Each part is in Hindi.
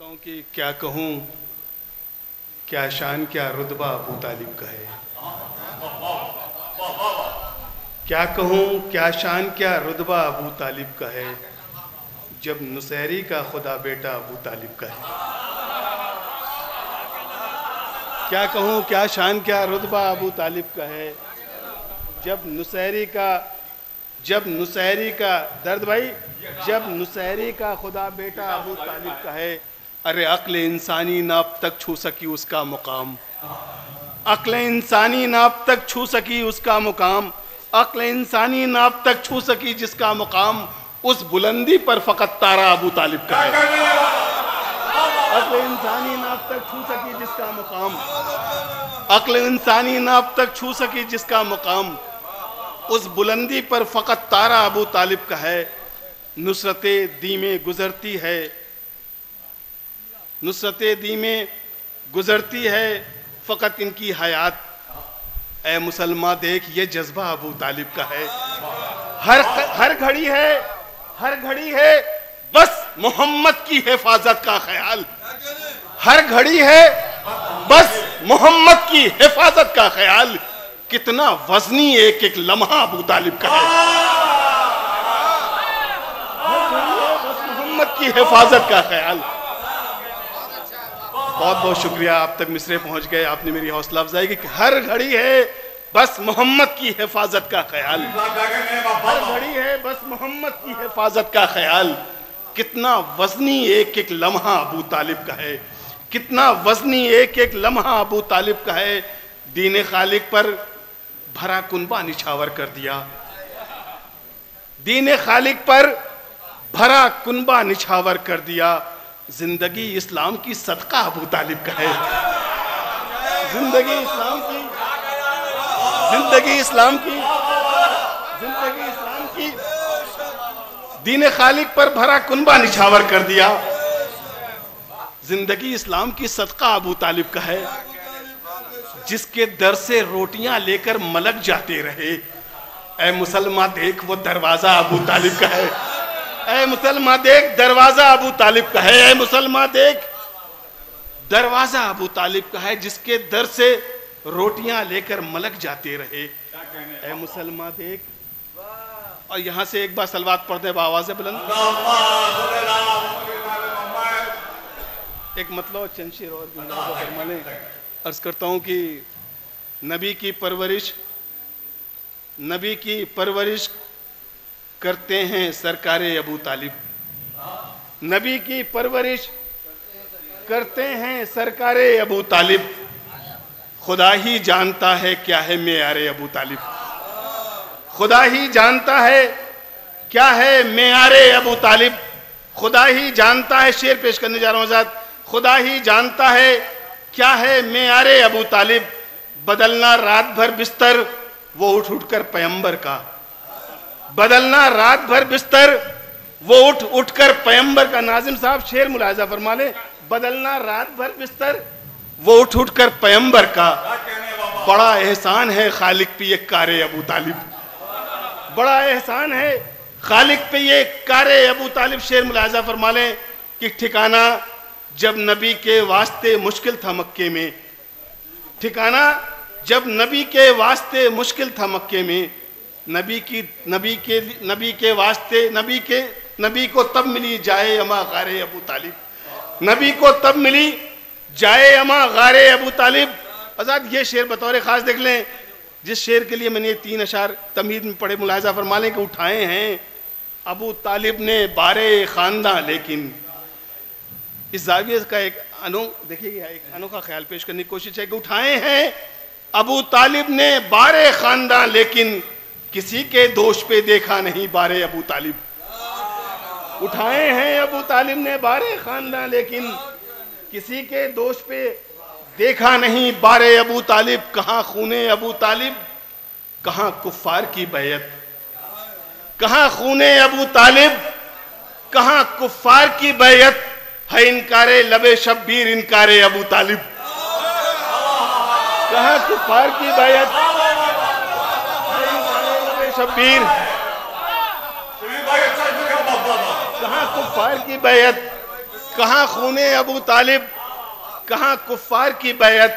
करता हूँ कि क्या कहूँ, क्या शान क्या रुतबा अबू तालिब का है। क्या कहूँ, क्या शान क्या रुतबा अबू तालिब का है, जब नुसैरी का खुदा बेटा अबू तालिब का है। क्या कहूँ, क्या शान क्या रुतबा अबू तालिब का है, जब नुसैरी का दर्द भाई, जब नुसैरी का खुदा बेटा अबू तालिब का है। अरे अक्ल इंसानी नाप तक छू सकी उसका मुकाम, अक्ल इंसानी नाप तक छू सकी उसका मुकाम, अक्ल इंसानी नाप तक छू सकी जिसका मुकाम, उस बुलंदी पर फकत तारा अबू तालिब का है। अक्ल इंसानी नाप तक छू सकी जिसका मुकाम, अक्ल इंसानी नाप तक छू सकी जिसका मुकाम, उस बुलंदी पर फकत तारा अबू तालिब का है। नुसरते दी में गुजरती है, नुसरते दी में गुजरती है फकत इनकी हयात। ए मुसलमान देख ये जज्बा अबू तालिब का है। हर घड़ी है, हर घड़ी है बस मोहम्मद की हिफाजत का ख्याल। हर घड़ी है बस मोहम्मद की हिफाजत का ख्याल। कितना वजनी एक एक लम्हा अबू तालिब का है। बस मोहम्मद की हिफाजत का ख्याल। बहुत बहुत शुक्रिया, आप तक मिसरे पहुंच गए, आपने मेरी हौसला अफजाई की। हर घड़ी है बस मोहम्मद की हिफाजत का ख्याल। हर घड़ी है बस मोहम्मद की हिफाजत का ख्याल। कितना वजनी एक एक लम्हा अबू तालिब का है, कितना वजनी एक एक लम्हा अबू तालिब का है। दीन खालिक पर भरा कुनबा निछावर कर दिया, दीन खालिक पर भरा कुनबा निछावर कर दिया। जिंदगी इस्लाम की सदका अबू तालिब का है। जिंदगी इस्लाम की, जिंदगी इस्लाम की, जिंदगी इस्लाम की, दीन खालिक पर भरा कुनबा निछावर कर दिया। जिंदगी इस्लाम की सदका अबू तालिब का है, जिसके दर से रोटियां लेकर मलक जाते रहे। ऐ मुसलमान देख वो दरवाजा अबू तालिब का है। ऐ मुसलमान देख दरवाजा अबू तालिब का है। ऐ मुसलमान देख दरवाजा अबू तालिब का है, जिसके दर से रोटियां लेकर मलक जाते रहे। ऐ मुसलमान देख, और यहां से एक बार सलवात पढ़ते हैं आवाज़ बुलंद। एक मतलब चंद शेर और फरमाने। अर्ज करता हूं कि नबी की परवरिश करते हैं सरकारे अबू तालिब। नबी की परवरिश करते हैं सरकारे अबू तालिब। खुदा ही जानता है क्या है मेयारे अबू तालिब। खुदा ही जानता है क्या है मेयारे अबू तालिब। खुदा ही जानता है, शेर पेश करने जा रहा हूं आजाद। खुदा ही जानता है क्या है मेयारे अबू तालिब। बदलना रात भर बिस्तर वो उठ उठ कर पैगंबर का, बदलना रात भर बिस्तर वो उठ उठ कर पैगंबर का। नाजिम साहब शेर मुलाहिजा फरमा ले। बदलना रात भर बिस्तर वो उठ उठ कर पैगंबर का। बड़ा एहसान है खालिक पे ये कारे अबू तालिब। बड़ा एहसान है खालिक पे ये कारे अबू तालिब। शेर मुलाहिजा फरमा ले कि ठिकाना जब नबी के वास्ते मुश्किल था मक्के में, ठिकाना जब नबी के वास्ते मुश्किल था मक्के में। नबी को तब मिली जाए अमा गारे अबू तालिब। नबी को तब मिली जाए अमा गारे अबू तालिब। आजाद ये शेर बतौर खास देख लें, जिस शेर के लिए मैंने 3 अशार तमहीद में पढ़े, मुलाहिजा फरमा लें कि उठाए हैं अबू तालिब ने बारे खानदान। लेकिन इस जाविये का एक देखिए एक अनोखा ख्याल पेश करने की कोशिश है कि उठाए हैं अबू तालिब ने बारे खानदान, लेकिन किसी के दोष पे देखा नहीं बारे अबू तालिब। उठाए हैं अबू तालिब ने बारे खानदान, लेकिन किसी के दोष पे देखा नहीं बारे अबू तालिब। कहां खूने अबू तालिब, कहां कुफ्फार की बैयत। कहां खूने अबू तालिब, कहां कुफ्फार की बैयत। है इनकारे लबे शब्बीर इनकारे अबू तालिब। कहां कुफ्फार की बैयत, लबे शब्बीर, कहां कुफ्फार की बैयत। कहाँ खूने अबू तालिब, कहाँ कुफ्फार की बैयत,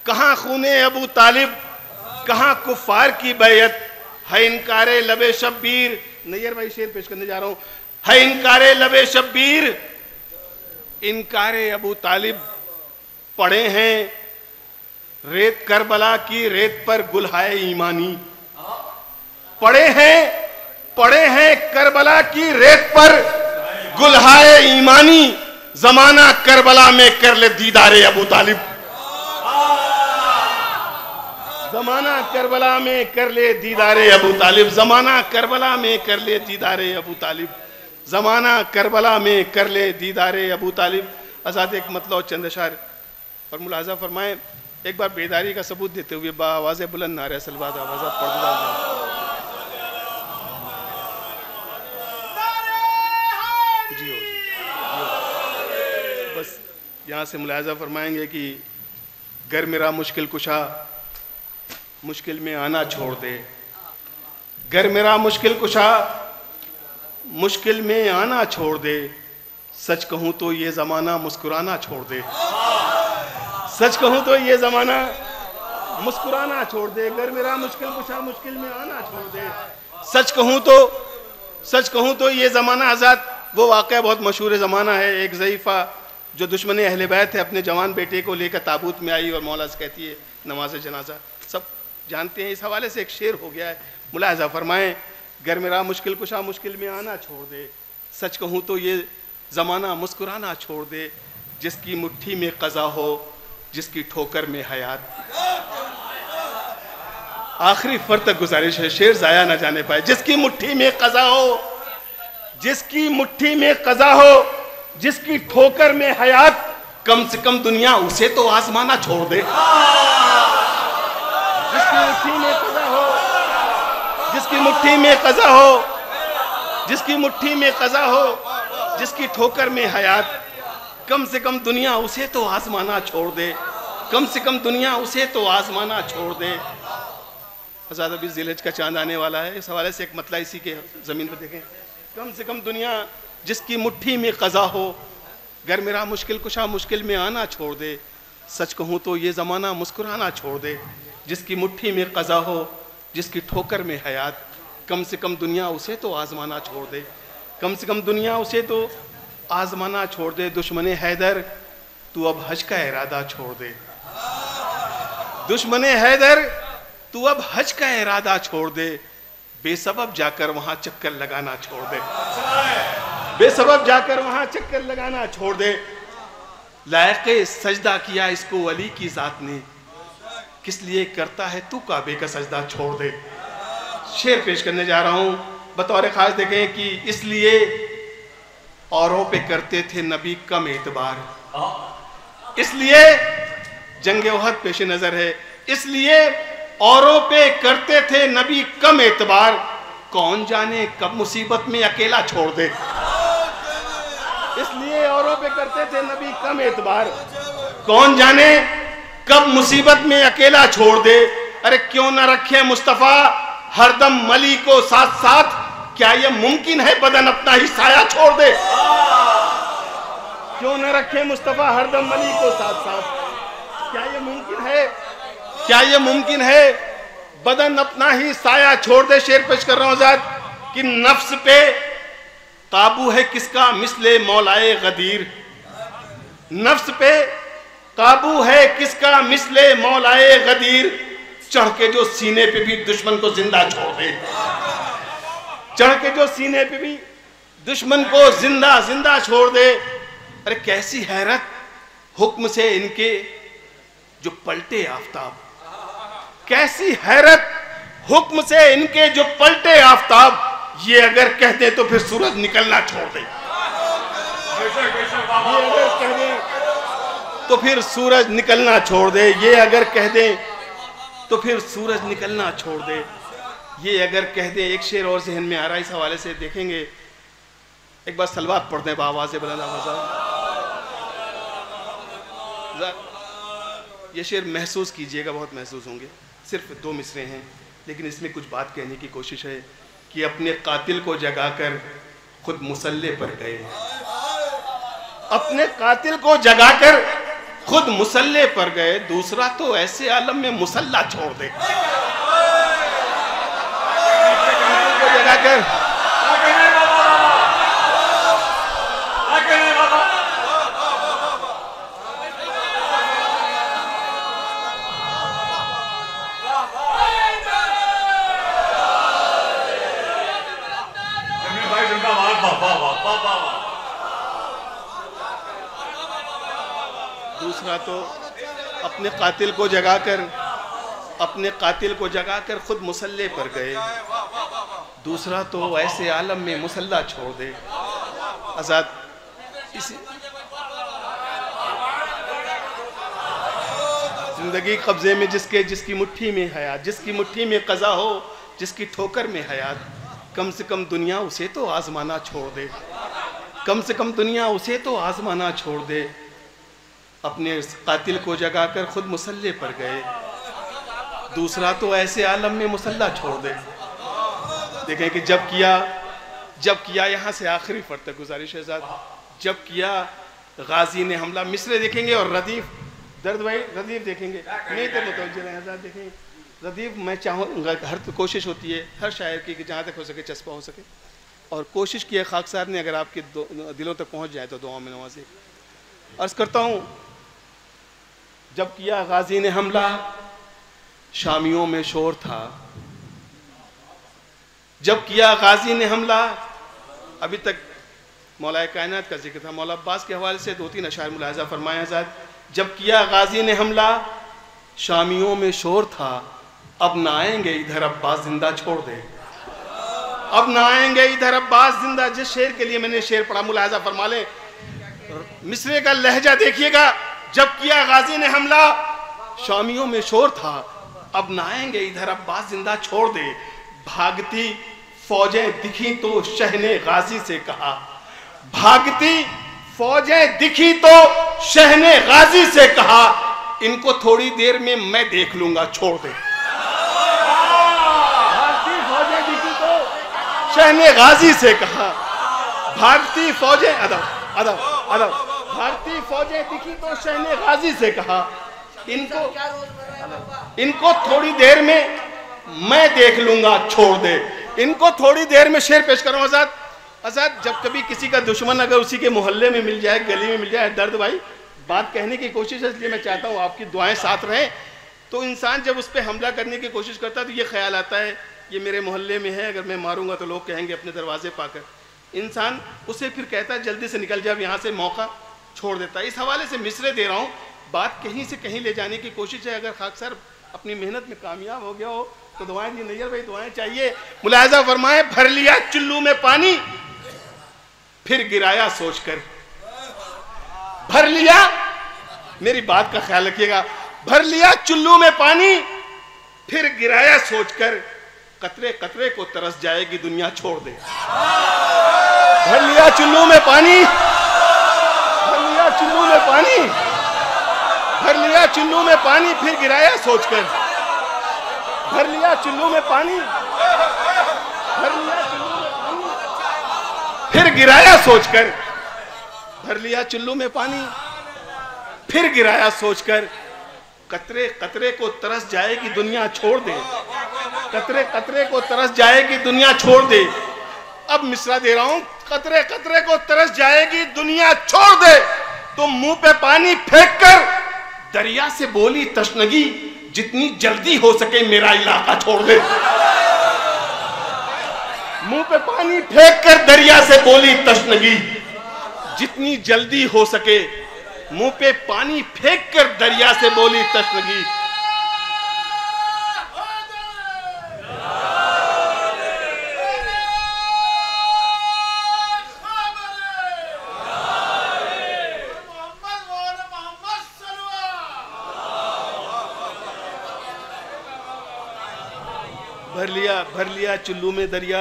कहाँ खूने अबू तालिब, कहाँ कुफ्फार की बैयत, है इनकारे लबे शब्बीर। नैयर भाई शेर पेश करने जा रहा हूं। है इनकारे लबे शब्बीर, इनकारे अबू तालिब, पड़े हैं रेत करबला की रेत पर गुलहाए ईमानी। पड़े हैं करबला की रेत पर गुलहाए ईमानी। जमाना करबला में कर ले दीदारे अबू तालिब, जमाना करबला में कर ले दीदारे अबू तालिब, जमाना करबला में कर ले दीदारे अबू तालिब, जमाना करबला में कर ले दीदारे अबू तालिब। आजाद एक मतलब चंद अशार और मुलाजा फरमाएं। एक बार बेदारी का सबूत देते हुए आवाज़ बुलंद नारे सलवात आवाज़ पढ़ जी हो बस यहाँ से मुलाजा फरमाएंगे कि घर मेरा मुश्किल कुशा मुश्किल में आना छोड़ दे, घर मेरा मुश्किल कुशा मुश्किल में आना छोड़ दे, सच कहूँ तो ये ज़माना मुस्कुराना छोड़ दे, सच कहूँ तो ये ज़माना मुस्कुराना छोड़ दे, घर मेरा मुश्किल कुशा मुश्किल में आना छोड़ दे, सच कहूँ तो ये ज़माना। आज़ाद वो वाक़या बहुत मशहूर ज़माना है। एक ज़ईफ़ा जो दुश्मन अहले बैत है अपने जवान बेटे को लेकर ताबूत में आई और मौला से कहती है नमाज जनाजा, सब जानते हैं। इस हवाले से एक शेर हो गया है, मुलाज़ा फरमाएं। घर मेरा मुश्किल कुशा मुश्किल में आना छोड़ दे, सच कहूँ तो ये ज़माना मुस्कुराना छोड़ दे, जिसकी मुट्ठी में क़ज़ा हो जिसकी ठोकर में हयात। आखिरी फर्द तक गुजारिश है, शेर ज़ाया ना जाने पाए। जिसकी मुट्ठी में क़ज़ा हो, जिसकी मुट्ठी में क़ज़ा हो जिसकी ठोकर में हयात, कम से कम दुनिया उसे तो आजमाना छोड़ दे। जिसकी मुट्ठी में क़ज़ा हो, जिसकी मुट्ठी में क़ज़ा हो, जिसकी मुट्ठी में क़ज़ा हो जिसकी ठोकर में हयात, कम से कम दुनिया उसे तो आजमाना छोड़ दे, कम से कम दुनिया उसे तो आजमाना छोड़ दे। आज़ाद अभी ज़िलहज का चांद आने वाला है, इस हवाले से एक मतला इसी के ज़मीन पर देखें। कम से कम दुनिया जिसकी मुट्ठी में क़ज़ा हो, घर मेरा मुश्किल कुशा मुश्किल में आना छोड़ दे, सच कहूँ तो ये ज़माना मुस्कुराना छोड़ दे, जिसकी मुट्ठी में क़ज़ा हो जिसकी ठोकर में हयात, कम से कम दुनिया उसे तो आजमाना छोड़ दे, कम से कम दुनिया उसे तो आजमाना छोड़ दे। दुश्मने हैदर तू अब हज का इरादा छोड़ दे, दुश्मने हैदर तू अब हज का इरादा छोड़ दे, बेसबब जाकर वहां चक्कर लगाना छोड़ दे, बेसबब जाकर वहां चक्कर लगाना छोड़ दे। लायके सजदा किया इसको अली की जात ने, किस लिए करता है तू काबे का सजदा छोड़ दे। शेर पेश करने जा रहा हूं बतौर खास, देखें कि इसलिए औरों पे करते थे नबी कम एतबार, इसलिए जंग ओहद पेश नजर है, इसलिए औरों पे करते थे नबी कम एतबार, कौन जाने कब मुसीबत में अकेला छोड़ दे। इसलिए औरों पे करते थे नबी कम एतबार, कौन जाने कब मुसीबत में अकेला छोड़ दे। अरे क्यों ना रखे मुस्तफा हरदम मली को साथ साथ, क्या ये मुमकिन है बदन अपना ही साया छोड़ दे। क्यों ना रखे मुस्तफा हरदम मली को साथ साथ, क्या ये मुमकिन है, क्या ये मुमकिन है बदन अपना ही साया छोड़ दे। शेर पेश कर रहा हूं आज़ाद कि नफ्स पे काबू है किसका मिसले मौलाए गदीर, नफ्स पे काबू है किसका मिसले मौलाए गदीर, चढ़ के जो सीने पे भी दुश्मन को जिंदा छोड़ दे, चढ़ के जो सीने पे भी दुश्मन को जिंदा जिंदा छोड़ दे। अरे कैसी हैरत हुक्म से इनके जो पलटे आफताब, कैसी हैरत हुक्म से इनके जो पलटे आफताब, ये अगर कह दे तो फिर सूरज निकलना छोड़ दे, ये अगर कह दे तो फिर सूरज निकलना छोड़ दे, ये अगर कह दे तो फिर सूरज निकलना छोड़ दे, ये अगर कह दे। एक शेर और जहन में आ रहा है, इस हवाले से देखेंगे, एक बार सलवात पढ़ दें बावाज़ बुलंद आवाज़। ये शेर महसूस कीजिएगा, बहुत महसूस होंगे, सिर्फ 2 मिसरे हैं लेकिन इसमें कुछ बात कहने की कोशिश है कि अपने कातिल को जगाकर खुद मुसल्ले पर गए, अपने कातिल को जगाकर खुद मुसल्ले पर गए, दूसरा तो ऐसे आलम में मुसल्ला छोड़ दे। को जगाकर दूसरा तो अपने कातिल को जगाकर खुद मुसल्ले पर गए, दूसरा तो ऐसे आलम में मुसल्ला छोड़ दे। आजाद इसी जिंदगी कब्जे में जिसकी मुट्ठी में हयात, जिसकी मुट्ठी में कज़ा हो, जिसकी ठोकर में हयात, कम से कम दुनिया उसे तो आजमाना छोड़ दे, कम से कम दुनिया उसे तो आजमाना छोड़ दे। अपने कातिल को जगाकर खुद मुसल्ले पर गए, दूसरा तो ऐसे आलम में मुसल्ला छोड़ दे। देखें कि जब किया यहाँ से आखिरी फर्द तक गुजारिश है साहब, जब किया गाजी ने हमला, मिसरे देखेंगे और रदीफ दर्द भाई रदीफ देखेंगे, नहीं तो मुतवज्जह रहें साहब। देखें रदीफ मैं चाहूँगा, हर कोशिश होती है हर शायर की कि जहाँ तक हो सके चस्पा हो सके, और कोशिश की है खाकसार ने अगर आपके दिलों तक पहुँच जाए तो दुआओं में नवाज़े। अर्ज़ करता हूँ, जब किया गाजी ने हमला शामियों में शोर था, जब किया गाजी ने हमला। अभी तक मौलाए कायनात का जिक्र था, मौला अब्बास के हवाले से 2-3 अशार मुलाहजा फरमाया जात। जब किया गाजी ने हमला शामियों में शोर था, अब ना आएंगे इधर अब्बास जिंदा छोड़ दे, अब ना आएंगे इधर अब्बास जिंदा। जिस शेर के लिए मैंने शेर पढ़ा मुलाहजा फरमा ले, मिसरे का लहजा देखिएगा। जब किया गाजी ने हमला शामियों में शोर था, अब ना आएंगे इधर अब्बास जिंदा छोड़ दे। भागती फौजें दिखी तो शहने गाजी से कहा, भागती फौजें दिखी तो शहने गाजी से कहा, इनको थोड़ी देर में मैं देख लूंगा छोड़ दे। भागती फौजें दिखी तो शहने गाजी से कहा, भागती फौजें अदब अदब अदब भारतीय फौजें दिखी तो शहने गाजी से कहा, इनको थोड़ी देर में मैं देख लूंगा छोड़ दे। इनको थोड़ी देर में शेर पेश करो आजाद। आजाद जब कभी किसी का दुश्मन अगर उसी के मोहल्ले में मिल जाए, गली में मिल जाए, दर्द भाई बात कहने की कोशिश है, इसलिए मैं चाहता हूँ आपकी दुआएं साथ रहें। तो इंसान जब उस पर हमला करने की कोशिश करता है तो ये ख्याल आता है ये मेरे मोहल्ले में है, अगर मैं मारूंगा तो लोग कहेंगे अपने दरवाजे पाकर। इंसान उसे फिर कहता है जल्दी से निकल जाए, यहाँ से मौका छोड़ देता है। इस हवाले से मिसरे दे रहा हूँ, बात कहीं से कहीं ले जाने की कोशिश है। अगर खाकसर अपनी मेहनत में कामयाब हो गया हो तो दुआएं दी, नैयर भाई दुआएं चाहिए। मुलाहजा फरमाए, भर लिया चुल्लू में पानी फिर गिराया सोचकर, भर लिया, मेरी बात का ख्याल रखिएगा, भर लिया चुल्लू में पानी फिर गिराया सोचकर, कतरे कतरे को तरस जाएगी दुनिया छोड़ दे। भर लिया चुल्लू में पानी, भर लिया चुल्लू में पानी, भर लिया चुल्लू में पानी फिर गिराया सोचकर, भर लिया चुल्लू में पानी, भर लिया चुल्लू में पानी फिर गिराया सोचकर, भर लिया चुल्लू में पानी फिर गिराया सोचकर, कतरे कतरे को तरस जाएगी दुनिया छोड़ दे, कतरे कतरे को तरस जाएगी दुनिया छोड़ दे। अब मिसरा दे रहा हूं, कतरे कतरे को तरस जाएगी दुनिया छोड़ दे, तो मुंह पे पानी फेंक कर दरिया से बोली तशनगी, जितनी जल्दी हो सके मेरा इलाका छोड़ दे। मुंह पे पानी फेंक कर दरिया से बोली तशनगी, जितनी जल्दी हो सके, मुंह पे पानी फेंक कर दरिया से बोली तशनगी। भर लिया चुल्लू में दरिया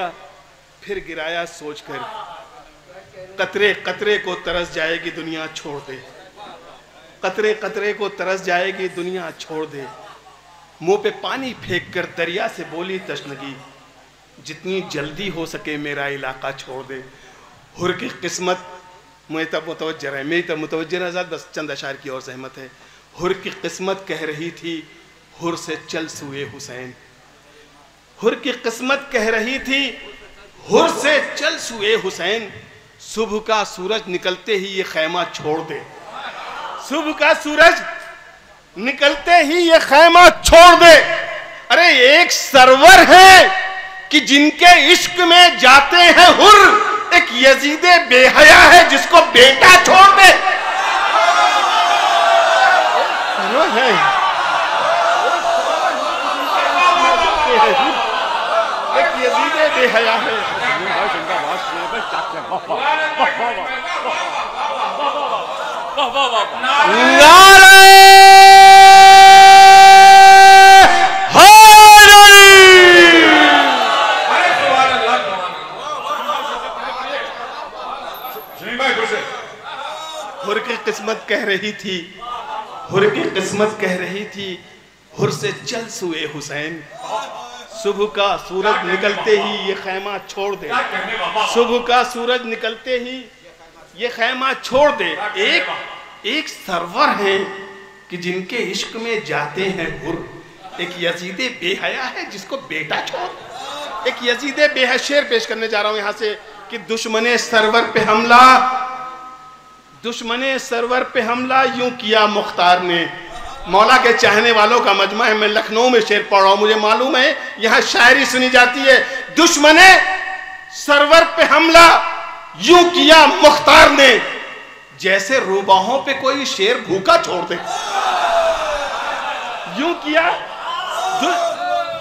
फिर गिराया सोचकर, कतरे कतरे को तरस जाएगी दुनिया छोड़ दे, कतरे कतरे को तरस जाएगी दुनिया छोड़ दे। मुंह पे पानी फेंक कर दरिया से बोली तशनगी, जितनी जल्दी हो सके मेरा इलाका छोड़ दे। हुर की किस्मत मुझे तब मुतवज्जह है, मेरी तब मुतवज्जह आजाद, बस चंद अशार की और सहमत है। हुर की किस्मत कह रही थी हुर से चल सुए हुसैन, हुर की किस्मत कह रही थी हुर से चल सुए हुसैन, सुबह का सूरज निकलते ही ये खैमा छोड़ दे, सुबह का सूरज निकलते ही ये खैमा छोड़ दे। अरे एक सरवर है कि जिनके इश्क में जाते हैं हुर, एक यजीदे बेहया है जिसको बेटा छोड़ दे। है एक यजीदे बेहया है। हुर की किस्मत कह रही थी, हुर की किस्मत कह रही थी हुर से चल सुए हुसैन, सुबह का सूरज निकलते ही ये खैमा छोड़ दे, सुबह का सूरज निकलते ही ये खैमा छोड़ दे। एक सरवर है कि जिनके इश्क में जाते हैं हुर, एक यजीदे बेहया है जिसको बेटा छोड़। एक यजीदे बेहया शेर पेश करने जा रहा हूं यहां से कि दुश्मने सरवर पे हमला, दुश्मने सरवर पे हमला यूं किया मुख्तार ने। मौला के चाहने वालों का मजमा है, मैं लखनऊ में शेर पढ़ रहा हूं, मुझे मालूम है यहां शायरी सुनी जाती है। दुश्मने सरवर पे हमला यूं किया मुख्तार ने, जैसे रूबाहों पे कोई शेर भूखा छोड़ दे। यूं किया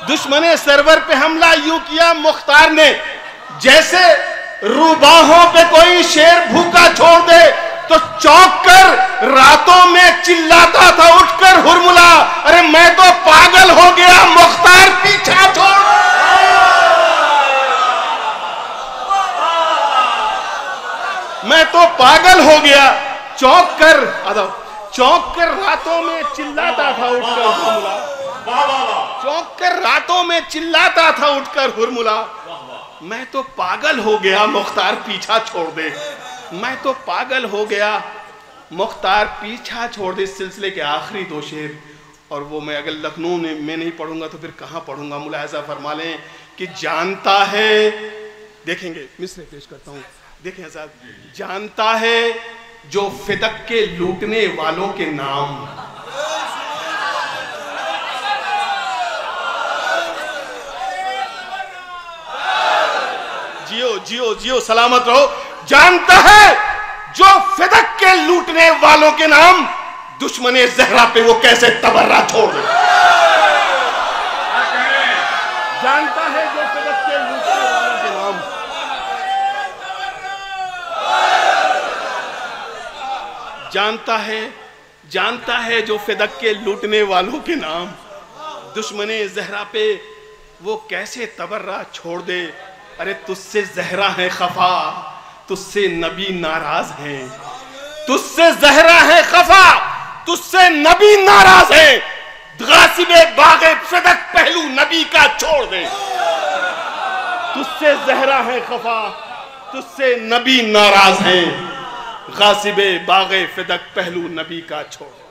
दुश्मने सरवर पे हमला यूं किया मुख्तार ने, जैसे रूबाहों पे कोई शेर भूखा छोड़ दे। तो चौंक कर रातों में चिल्लाता था उठकर हुरमुला, अरे मैं तो पागल हो गया मुख्तार पीछा छोड़। मैं तो पागल हो गया, चौंक कर रातों में चिल्लाता था उठकर हुरमुला, चौंक कर रातों में चिल्लाता था उठकर हुरमुला, मैं तो पागल हो गया मुख्तार पीछा छोड़ दे, मैं तो पागल हो गया मुख्तार पीछा छोड़ दे। इस सिलसिले के आखिरी दो शेर, और वो मैं अगर लखनऊ में नहीं पढ़ूंगा तो फिर कहाँ पढ़ूंगा। मुलाहिजा फरमा लें कि जानता है, देखेंगे मिसरे पेश करता हूँ, देखें आजाद, जानता है जो फिदक के लूटने वालों के नाम, जियो जियो जियो सलामत रहो, जानता है जो फिदक के लूटने वालों के नाम, दुश्मने जहरा पे वो कैसे तबर्रा छोड़ दे। जानता है जो फिदक के लूटने वालों के नाम, जानता है जो फिदक के लूटने वालों के नाम, दुश्मने जहरा पे वो कैसे तबर्रा छोड़ दे। अरे तुझसे जहरा है खफा, तुझसे नबी नाराज हैं, तुझसे जहरा है खफा, तुझसे नबी नाराज है, गासिबे बागे फिदक पहलू नबी का छोड़ दे। तुझसे जहरा है खफा, तुझसे नबी नाराज है, गासिबे बागे फिदक पहलू नबी का छोड़ दे।